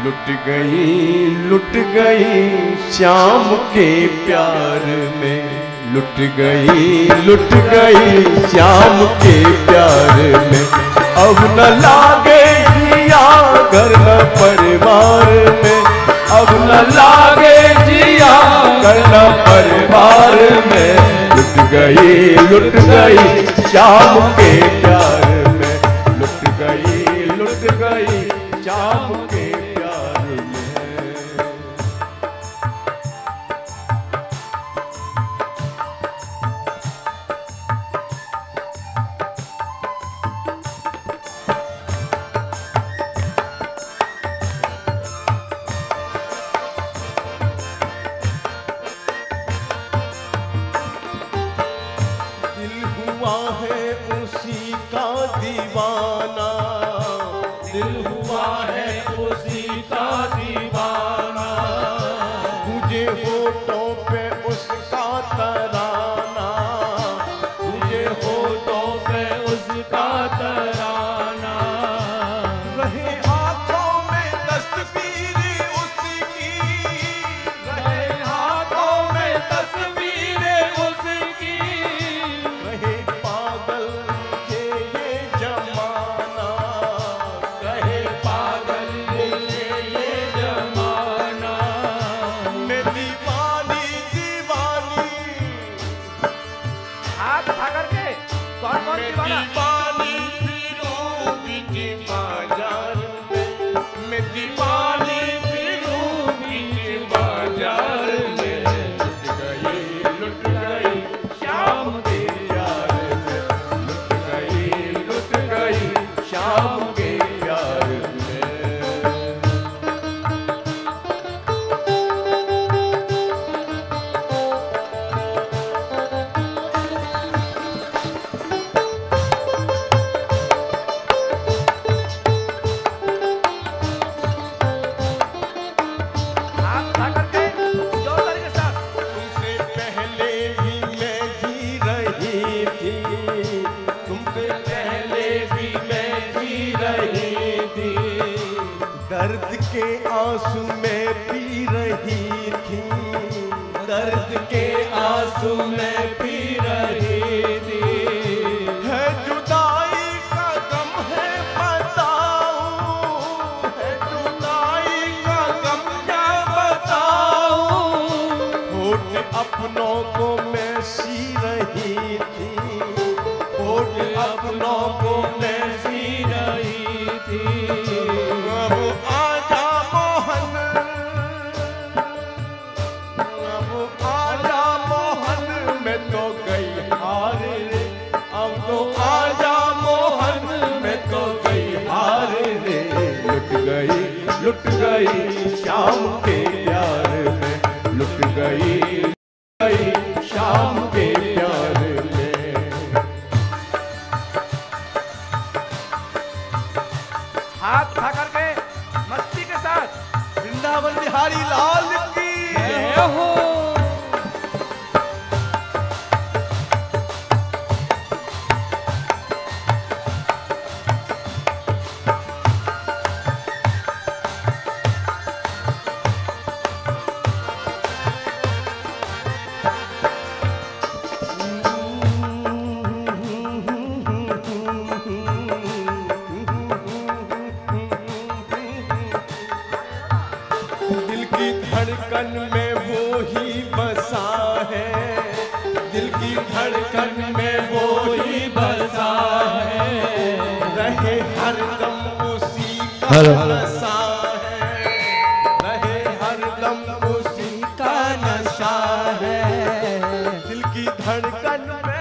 लुट गई श्याम के प्यार में, लुट गई श्याम के प्यार में। अब न लागे जिया घर न परिवार में, अब न लागे जिया घर न परिवार में। लुट गई श्याम के प्यार में, लुट गई श्याम के प्यार में। दिल हुआ है उसी का दीवाना, दिल हुआ है उसी का दीवाना। मुझे होठों पे उसका तराना, मुझे होठों पे उसका तराना। रहे हाथों में तस्वीर उसकी, रहे हाथों में तस्वीर उसकी। रहे पागल ये जमाना, रहे पागल ये जमाना। मैं दीवानी दीवानी, हाथ उठा करके कौन कौन दीवाना? दीवानी फिरूं बीच बाजार में, मैं दीवानी फिरूं बीच बाजार में। लुट गई श्याम के प्यार में, लुट गई श्याम के प्यार में। हाथ उठा करके जोरदार के साथ। तुमसे पहले भी मैं जी रही थी, तुमसे पहले भी मैं जी रही थी। दर्द के आंसू मैं पी रही थी, दर्द के आंसू मैं पी रही थी। है जुदाई का गम है बताऊं, है जुदाई का गम क्या बताऊं। होठ अपनों को मैं सी रही थी, होठ अपनों को मैं सी रही थी। अब आजा मोहन, अब आजा मोहन, मैं तो गई हार रे। अब तो आजा मोहन, मैं तो गई हार रे। लुट गई श्याम के प्यार में, लुट गई श्याम के प्यार में। हाथ उठा करके मस्ती के साथ। वृंदावन बिहारी लाल की जय हो। दिल की धड़कन में वो ही बसा है, दिल की धड़कन में वो ही बसा है। रहे हरदम उसी का नशा है, रहे हरदम उसी का नशा है। दिल की धड़कन में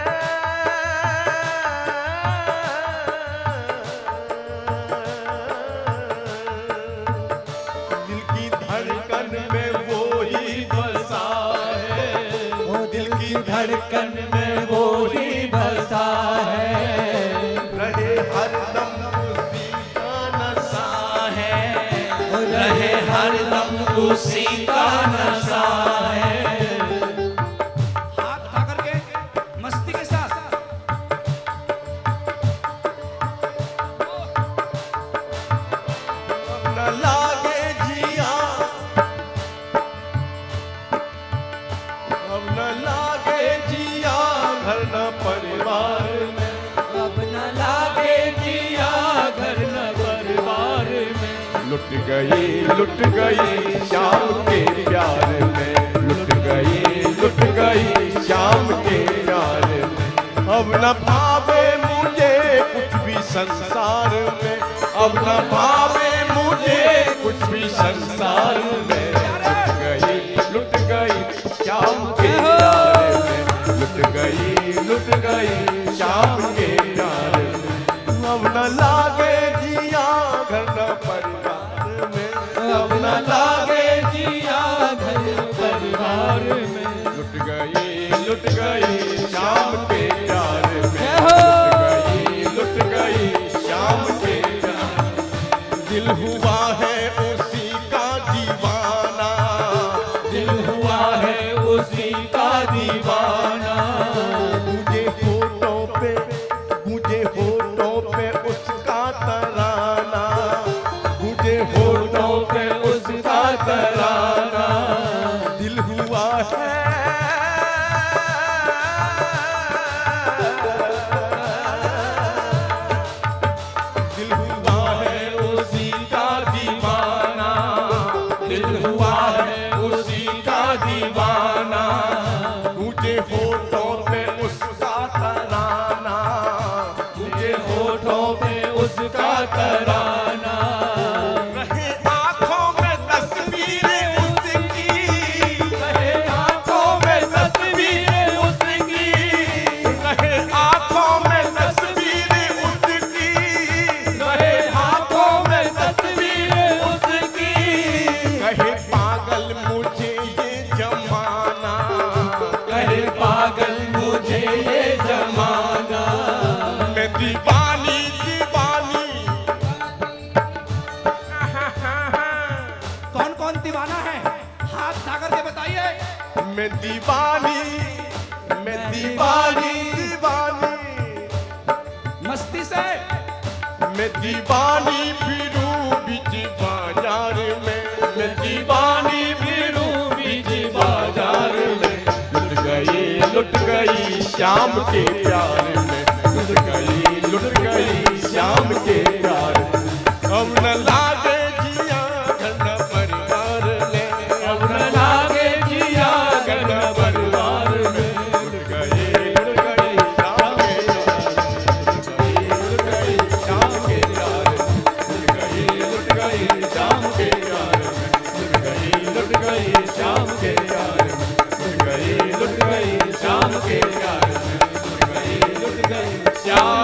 धड़कन में वो ही बसा है, वो दिल की धड़कन में वो ही बसा है। रहे हरदम उसी का नशा है, रहे हरदम उसी का नशा है। हाथ उठा करके मस्ती के साथ। न लागे जी लुट गई शाम के प्यार में, लुट गई शाम के प्यार में। अब न भावे मुझे कुछ भी संसार में, अब न भावे मुझे कुछ भी संसार में। लुट गई शाम के प्यार में, लुट गई शाम के प्यार में। अब न लागे जिया घर न परिवार में, अब न लागे जिया घर परिवार में। लुट गई शाम के प्यार में, लुट गई शाम के प्यार। दिल हुआ है उसी का दीवाना, दिल हुआ है उसी का दीवाना। मुझे होठों पे उसका तराना, मुझे होठों पे उसका तराना। दिल हुआ है उसी का दीवाना, दिल हुआ है उसी का दीवाना। मुझे होठों पे उसका तराना, मुझे होठों पे उसका तराना। रहे आँखों में तस्वीरें उसकी, रहे आँखों में तस्वीरें उसकी, रहे आँखों में तस्वीरें उसकी, रहे आँखों में तस्वीरें उसकी। कहे पागल मुझे ये जमाना, कहे पागल मुझे ये जमाना। मैं दीवानी दीवानी। कौन कौन दीवाना है? हाथ उठा करके बताइए। मैं दीवानी, मैं दीवानी दीवानी। मस्ती से मैं दीवानी फिरूं बीच बाजार में, मैं दीवानी फिरूं बीच बाजार में। लुट गई शाम के प्यार में, लुट गई शाम के प्यार में। अब न लागे जिया घर न परिवार में, अब न लागे जिया घर न परिवार में। लुट गई शाम के शाम के प्यार में, लुट गई शाम के प्यार में, लुट गई शाम के प्यार में, लुट गई शाम के प्यार में, लुट गई शाम।